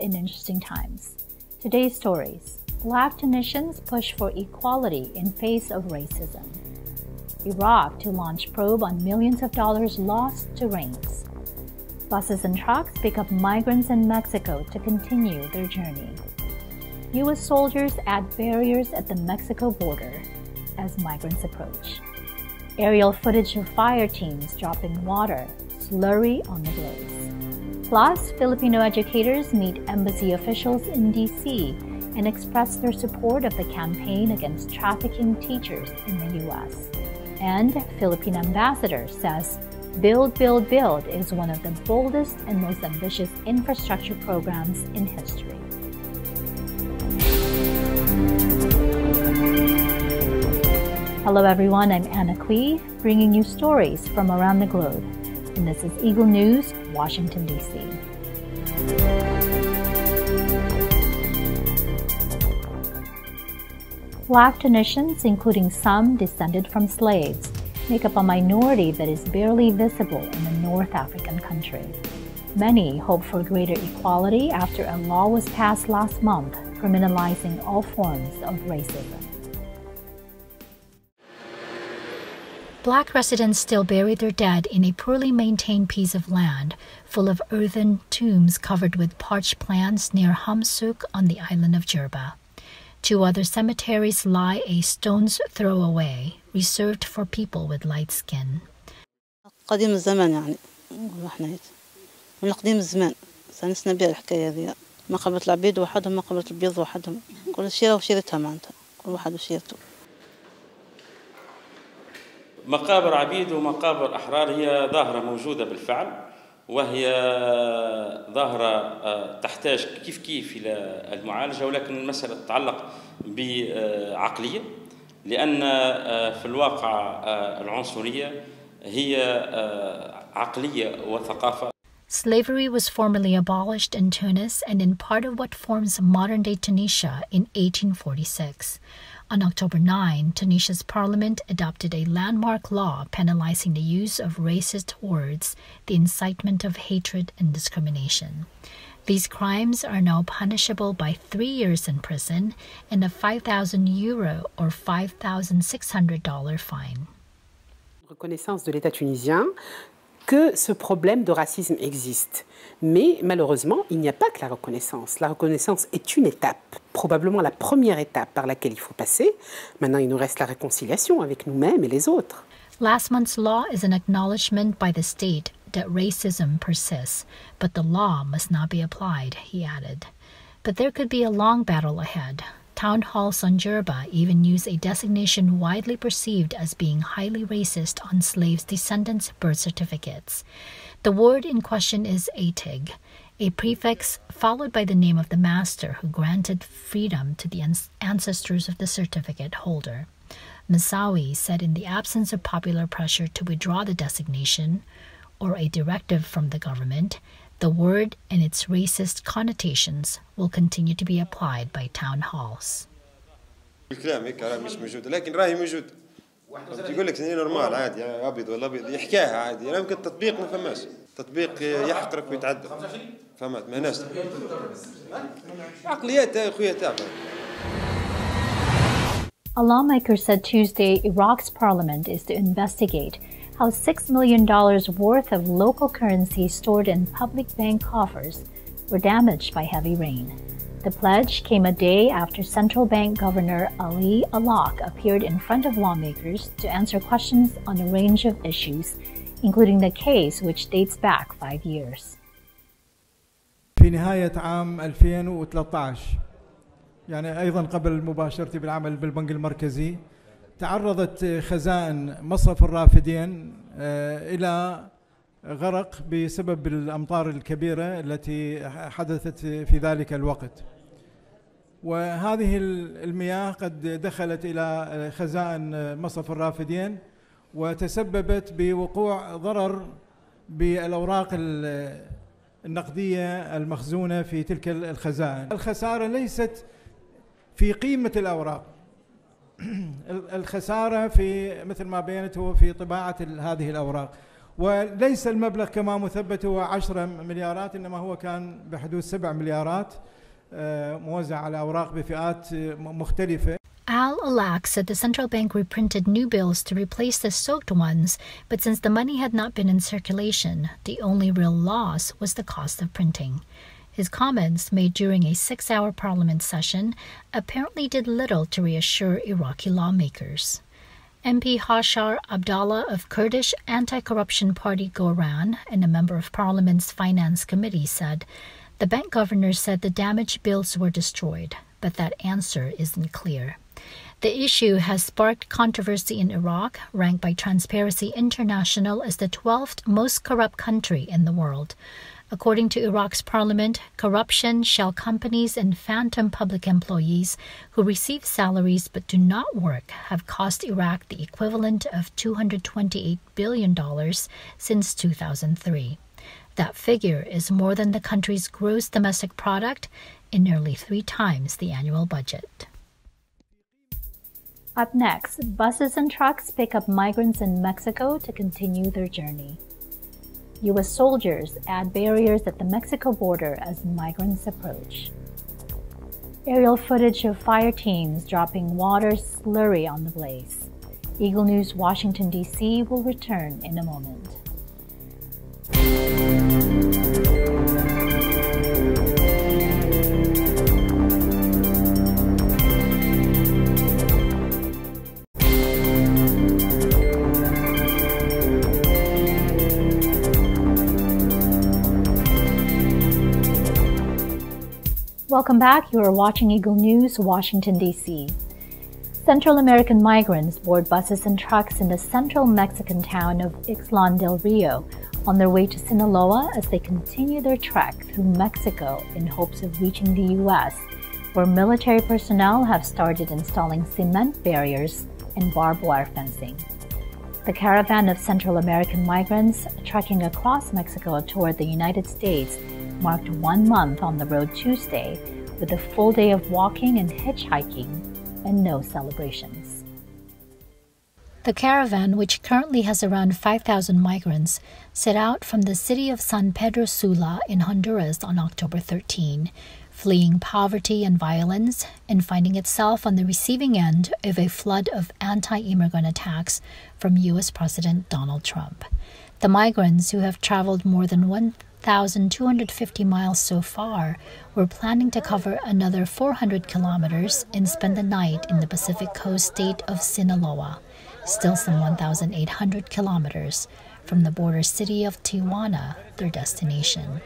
in interesting times. Today's stories: Black Tunisians push for equality in face of racism. Iraq to launch probe on millions of dollars lost to rains. Buses and trucks pick up migrants in Mexico to continue their journey. U.S. soldiers add barriers at the Mexico border as migrants approach. Aerial footage of fire teams dropping water, slurry on the blaze. Plus, Filipino educators meet embassy officials in D.C. and express their support of the campaign against trafficking teachers in the U.S. And Philippine ambassador says Build, Build, Build is one of the boldest and most ambitious infrastructure programs in history. Hello everyone, I'm Anna Kui, bringing you stories from around the globe. And this is Eagle News, Washington, D.C. Black Tunisians, including some descended from slaves, make up a minority that is barely visible in a North African country. Many hope for greater equality after a law was passed last month criminalizing all forms of racism. Black residents still bury their dead in a poorly maintained piece of land full of earthen tombs covered with parched plants near Hamsuk on the island of Jerba. Two other cemeteries lie a stone's throw away, reserved for people with light skin. قديم الزمان يعني احنا من قديم الزمان سنسنا بها الحكايه هذه مقبره العبيد وحدهم مقبره البيض وحدهم كل شيره وشيرتها معناتها كل واحد وشيرته. مقابر عبيد ومقابر أحرار هي ظاهرة موجودة بالفعل، وهي ظاهرة تحتاج كيف إلى المعالجة، ولكن المسألة تتعلق بعقلية، لأن في الواقع العنصرية هي عقلية وثقافة. Slavery was formally abolished in Tunis and in part of what forms modern-day Tunisia in 1846. On October 9, Tunisia's parliament adopted a landmark law penalizing the use of racist words, the incitement of hatred and discrimination. These crimes are now punishable by 3 years in prison and a €5,000 or $5,600 fine. Reconnaissance de l'État tunisien que ce problème de racisme existe. Mais malheureusement, il n'y a pas que la reconnaissance. La reconnaissance est une étape, probablement la première étape par laquelle il faut passer. Maintenant, il nous reste la réconciliation avec nous-mêmes et les autres. Last month's law is an acknowledgement by the state that racism persists, but the law must not be applied, he added. But there could be a long battle ahead. Town halls on Jerba even use a designation widely perceived as being highly racist on slaves' descendants' birth certificates. The word in question is atig, a prefix followed by the name of the master who granted freedom to the ancestors of the certificate holder. Massawi said in the absence of popular pressure to withdraw the designation, or a directive from the government, the word and its racist connotations will continue to be applied by town halls. الكلام هيك راه مش موجود، لكن راهي موجود. يقول لك نورمال عادي ابيض ولا ابيض يحكيها عادي، يمكن التطبيق ما فماش، تطبيق يحقرك ويتعدى. فهمت ما هناش عقليات يا خويا تاعنا. A lawmaker said Tuesday Iraq's parliament is to investigate how $6 million worth of local currency stored in public bank coffers were damaged by heavy rain. The pledge came a day after Central Bank Governor Ali Alak appeared in front of lawmakers to answer questions on a range of issues, including the case which dates back 5 years. في نهاية عام 2013 يعني أيضا قبل مباشرتي بالعمل بالبنك المركزي تعرضت خزائن مصرف الرافدين إلى غرق بسبب الأمطار الكبيرة التي حدثت في ذلك الوقت. وهذه المياه قد دخلت إلى خزائن مصرف الرافدين وتسببت بوقوع ضرر بالأوراق النقدية المخزونة في تلك الخزائن. الخسارة ليست في قيمة الأوراق، الخسارة في مثل ما بينت هو في طباعة هذه الأوراق، وليس المبلغ كما مثبت هو 10 مليارات، إنما هو كان بحدود 7 مليارات موزع على أوراق بفئات مختلفة. Al-Alaq said the central bank reprinted new bills to replace the soaked ones, but since the money had not been in circulation, the only real loss was the cost of printing. His comments, made during a 6-hour parliament session, apparently did little to reassure Iraqi lawmakers. MP Hashar Abdallah of Kurdish anti-corruption party Goran and a member of Parliament's Finance Committee said, the bank governor said the damaged bills were destroyed, but that answer isn't clear. The issue has sparked controversy in Iraq, ranked by Transparency International as the 12th most corrupt country in the world. According to Iraq's parliament, corruption, shell companies, and phantom public employees who receive salaries but do not work have cost Iraq the equivalent of $228 billion since 2003. That figure is more than the country's gross domestic product and nearly 3 times the annual budget. Up next, buses and trucks pick up migrants in Mexico to continue their journey. U.S. soldiers add barriers at the Mexico border as migrants approach. Aerial footage of fire teams dropping water slurry on the blaze. Eagle News Washington, D.C. will return in a moment. Welcome back. You are watching Eagle News, Washington, D.C. Central American migrants board buses and trucks in the central Mexican town of Ixtlan del Rio on their way to Sinaloa as they continue their trek through Mexico in hopes of reaching the U.S., where military personnel have started installing cement barriers and barbed wire fencing. The caravan of Central American migrants trekking across Mexico toward the United States marked 1 month on the road Tuesday with a full day of walking and hitchhiking and no celebrations. The caravan, which currently has around 5,000 migrants, set out from the city of San Pedro Sula in Honduras on October 13, fleeing poverty and violence and finding itself on the receiving end of a flood of anti-immigrant attacks from U.S. President Donald Trump. The migrants, who have traveled more than 1,250 miles so far, were planning to cover another 400 kilometers and spend the night in the Pacific Coast state of Sinaloa, still some 1,800 kilometers from the border city of Tijuana, their destination.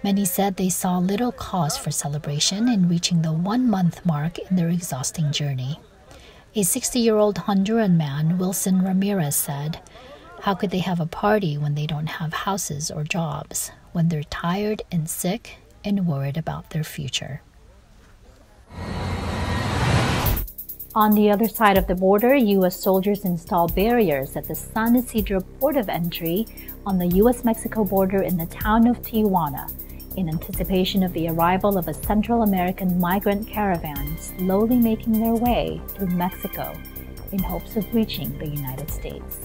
Many said they saw little cause for celebration in reaching the 1-month mark in their exhausting journey. A 60-year-old Honduran man, Wilson Ramirez, said, "How could they have a party when they don't have houses or jobs, when they're tired and sick and worried about their future?" On the other side of the border, U.S. soldiers install barriers at the San Isidro port of entry on the U.S.-Mexico border in the town of Tijuana, in anticipation of the arrival of a Central American migrant caravan slowly making their way through Mexico in hopes of reaching the United States.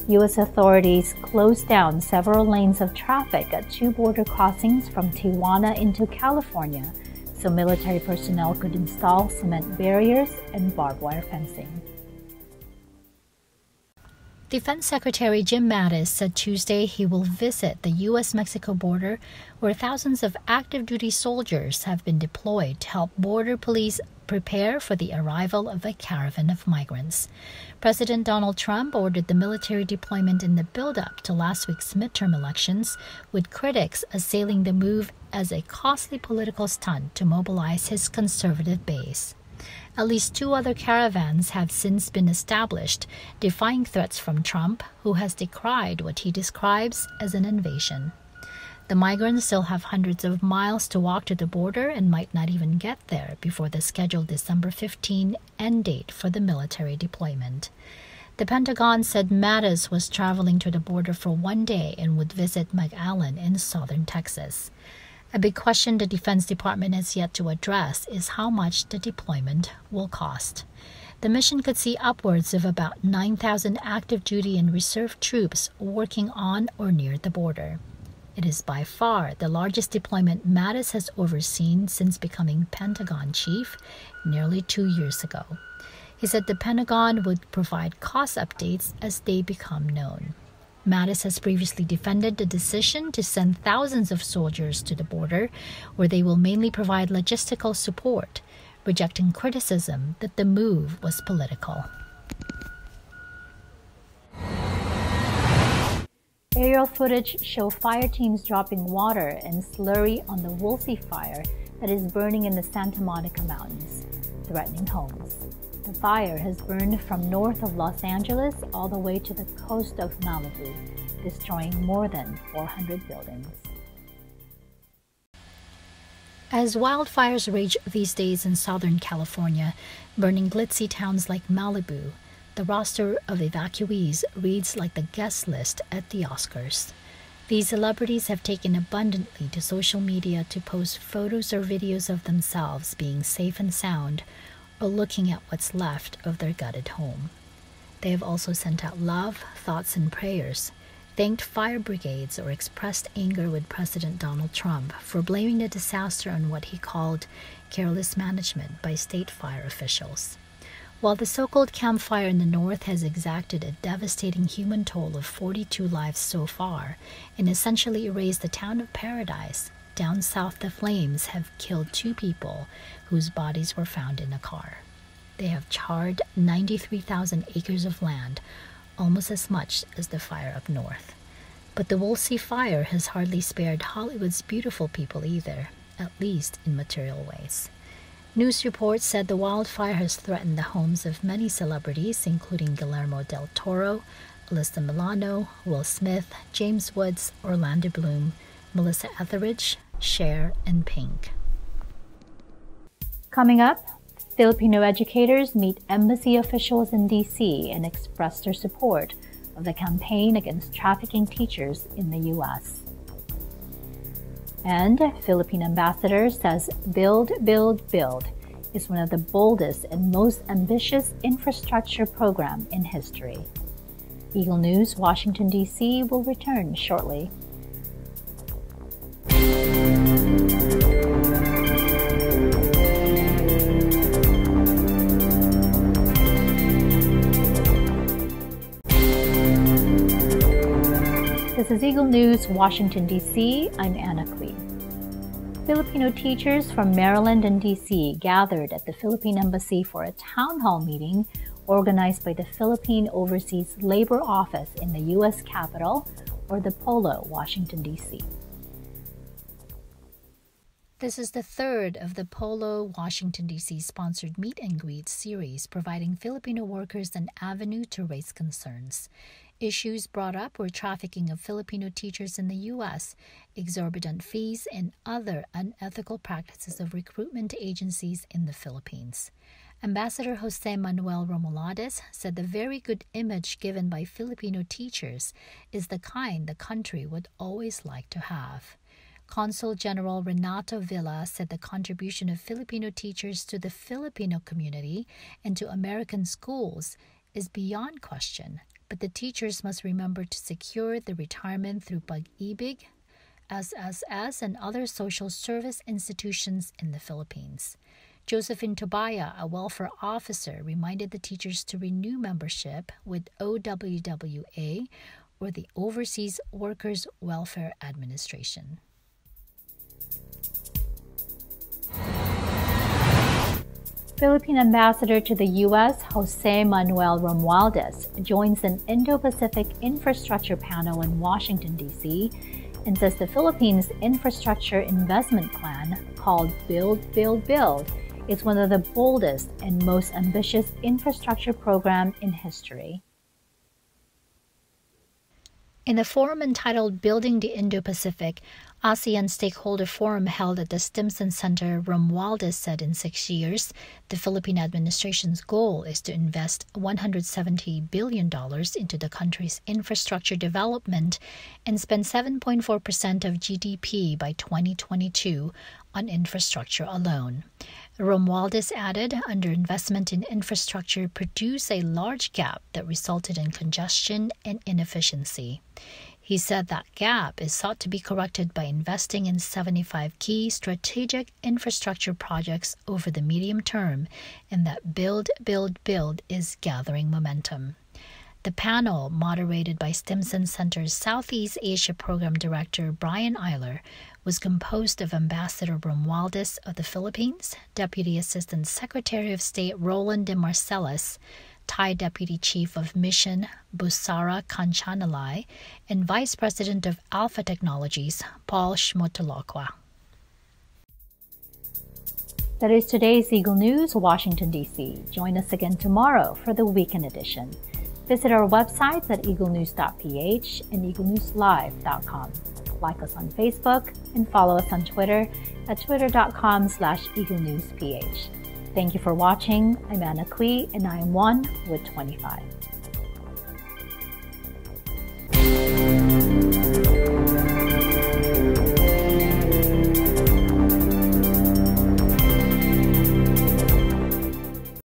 U.S. authorities closed down several lanes of traffic at 2 border crossings from Tijuana into California so military personnel could install cement barriers and barbed wire fencing. Defense Secretary Jim Mattis said Tuesday he will visit the U.S.-Mexico border, where thousands of active-duty soldiers have been deployed to help border police prepare for the arrival of a caravan of migrants. President Donald Trump ordered the military deployment in the build-up to last week's midterm elections, with critics assailing the move as a costly political stunt to mobilize his conservative base. At least 2 other caravans have since been established, defying threats from Trump, who has decried what he describes as an invasion. The migrants still have hundreds of miles to walk to the border and might not even get there before the scheduled December 15 end date for the military deployment. The Pentagon said Mattis was traveling to the border for 1 day and would visit McAllen in southern Texas. A big question the Defense Department has yet to address is how much the deployment will cost. The mission could see upwards of about 9,000 active duty and reserve troops working on or near the border. It is by far the largest deployment Mattis has overseen since becoming Pentagon chief nearly 2 years ago. He said the Pentagon would provide cost updates as they become known. Mattis has previously defended the decision to send thousands of soldiers to the border, where they will mainly provide logistical support, rejecting criticism that the move was political. Aerial footage show fire teams dropping water and slurry on the Woolsey fire that is burning in the Santa Monica Mountains, threatening homes. The fire has burned from north of Los Angeles all the way to the coast of Malibu, destroying more than 400 buildings. As wildfires rage these days in Southern California, burning glitzy towns like Malibu, the roster of evacuees reads like the guest list at the Oscars. These celebrities have taken abundantly to social media to post photos or videos of themselves being safe and sound, or looking at what's left of their gutted home. They have also sent out love, thoughts, and prayers, thanked fire brigades, or expressed anger with President Donald Trump for blaming the disaster on what he called careless management by state fire officials. While the so-called Camp Fire in the north has exacted a devastating human toll of 42 lives so far and essentially erased the town of Paradise, down south the flames have killed 2 people whose bodies were found in a car. They have charred 93,000 acres of land, almost as much as the fire up north. But the Woolsey fire has hardly spared Hollywood's beautiful people either, at least in material ways. News reports said the wildfire has threatened the homes of many celebrities, including Guillermo del Toro, Alyssa Milano, Will Smith, James Woods, Orlando Bloom, Melissa Etheridge, Cher, and Pink. Coming up, Filipino educators meet embassy officials in D.C. and express their support of the campaign against trafficking teachers in the U.S. And Philippine ambassador says Build, Build, Build is one of the boldest and most ambitious infrastructure program in history. Eagle News, Washington, D.C. will return shortly. This is Eagle News, Washington, D.C. I'm Anna Clee. Filipino teachers from Maryland and D.C. gathered at the Philippine Embassy for a town hall meeting organized by the Philippine Overseas Labor Office in the U.S. Capitol, or the POLO, Washington, D.C. This is the third of the POLO, Washington, D.C. sponsored meet and greet series, providing Filipino workers an avenue to raise concerns. Issues brought up were trafficking of Filipino teachers in the U.S., exorbitant fees, and other unethical practices of recruitment agencies in the Philippines. Ambassador Jose Manuel Romualdez said the very good image given by Filipino teachers is the kind the country would always like to have. Consul General Renato Villa said the contribution of Filipino teachers to the Filipino community and to American schools is beyond question, but the teachers must remember to secure the retirement through Pag-ibig, SSS, and other social service institutions in the Philippines. Josephine Tobaya, a welfare officer, reminded the teachers to renew membership with OWWA, or the Overseas Workers Welfare Administration. Philippine ambassador to the U.S., Jose Manuel Romualdez, joins an Indo-Pacific infrastructure panel in Washington, D.C., and says the Philippines' infrastructure investment plan, called Build, Build, Build, is one of the boldest and most ambitious infrastructure program in history. In a forum entitled Building the Indo-Pacific, ASEAN Stakeholder Forum held at the Stimson Center, Romualdez said in 6 years, the Philippine administration's goal is to invest $170 billion into the country's infrastructure development and spend 7.4% of GDP by 2022 on infrastructure alone. Romualdez added, underinvestment in infrastructure produced a large gap that resulted in congestion and inefficiency. He said that gap is sought to be corrected by investing in 75 key strategic infrastructure projects over the medium term, and that build is gathering momentum. The panel, moderated by Stimson Center's Southeast Asia Program Director Brian Eiler, was composed of Ambassador Romualdez of the Philippines, Deputy Assistant Secretary of State Roland de Marcellus, Thai Deputy Chief of Mission Busara Kanchanalai, and Vice President of Alpha Technologies Paul Shmotolokwa. That is today's Eagle News, Washington, D.C. Join us again tomorrow for the weekend edition. Visit our websites at Eaglenews.PH and EagleNewsLive.com. Like us on Facebook and follow us on Twitter at Twitter.com/EagleNewsPH. Thank you for watching. I'm Anna Kui, and I am 1 with 25.